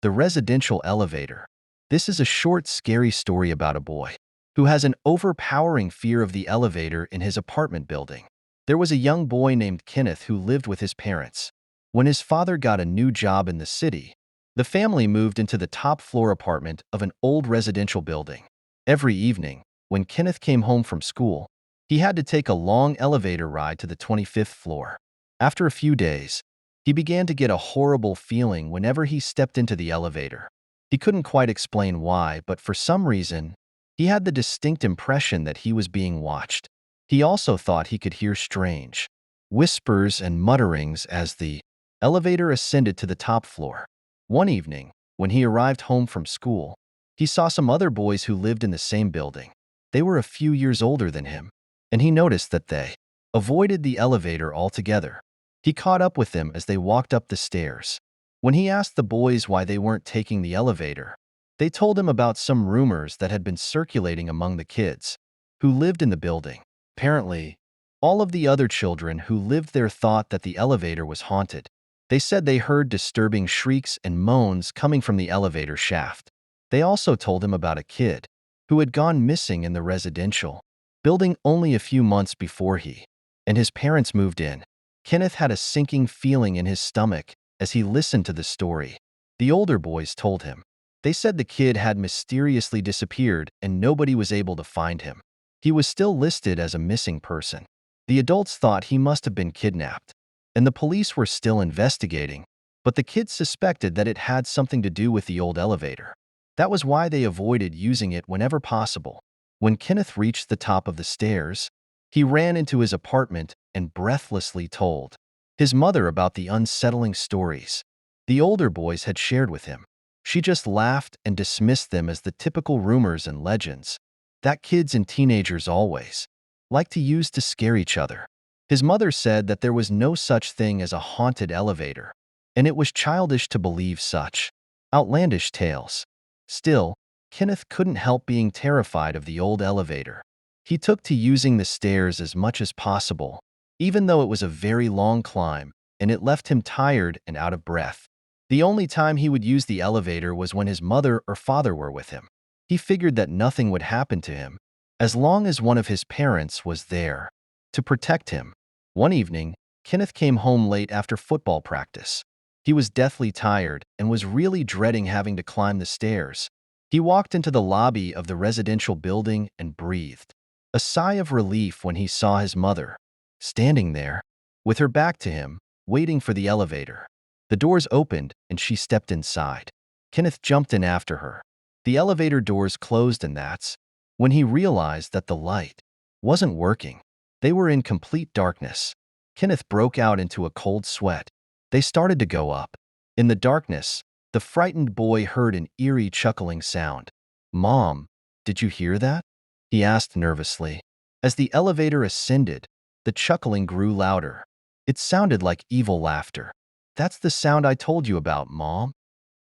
The residential elevator. This is a short, scary story about a boy who has an overpowering fear of the elevator in his apartment building. There was a young boy named Kenneth who lived with his parents. When his father got a new job in the city, the family moved into the top-floor apartment of an old residential building. Every evening, when Kenneth came home from school, he had to take a long elevator ride to the 25th floor. After a few days, he began to get a horrible feeling whenever he stepped into the elevator. He couldn't quite explain why, but for some reason, he had the distinct impression that he was being watched. He also thought he could hear strange whispers and mutterings as the elevator ascended to the top floor. One evening, when he arrived home from school, he saw some other boys who lived in the same building. They were a few years older than him, and he noticed that they avoided the elevator altogether. He caught up with them as they walked up the stairs. When he asked the boys why they weren't taking the elevator, they told him about some rumors that had been circulating among the kids who lived in the building. Apparently, all of the other children who lived there thought that the elevator was haunted. They said they heard disturbing shrieks and moans coming from the elevator shaft. They also told him about a kid who had gone missing in the residential building only a few months before he and his parents moved in. Kenneth had a sinking feeling in his stomach as he listened to the story. The older boys told him. They said the kid had mysteriously disappeared and nobody was able to find him. He was still listed as a missing person. The adults thought he must have been kidnapped, and the police were still investigating, but the kids suspected that it had something to do with the old elevator. That was why they avoided using it whenever possible. When Kenneth reached the top of the stairs, he ran into his apartment and breathlessly told his mother about the unsettling stories the older boys had shared with him. She just laughed and dismissed them as the typical rumors and legends that kids and teenagers always like to use to scare each other. His mother said that there was no such thing as a haunted elevator, and it was childish to believe such outlandish tales. Still, Kenneth couldn't help being terrified of the old elevator. He took to using the stairs as much as possible, even though it was a very long climb and it left him tired and out of breath. The only time he would use the elevator was when his mother or father were with him. He figured that nothing would happen to him as long as one of his parents was there to protect him. One evening, Kenneth came home late after football practice. He was deathly tired and was really dreading having to climb the stairs. He walked into the lobby of the residential building and breathed a sigh of relief when he saw his mother standing there with her back to him, waiting for the elevator. The doors opened and she stepped inside. Kenneth jumped in after her. The elevator doors closed and that's when he realized that the light wasn't working. They were in complete darkness. Kenneth broke out into a cold sweat. They started to go up. In the darkness, the frightened boy heard an eerie chuckling sound. "Mom, did you hear that?" he asked nervously. As the elevator ascended, the chuckling grew louder. It sounded like evil laughter. "That's the sound I told you about, Mom,"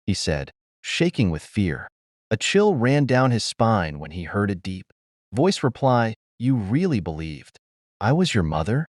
he said, shaking with fear. A chill ran down his spine when he heard a deep voice reply, "You really believed I was your mother?"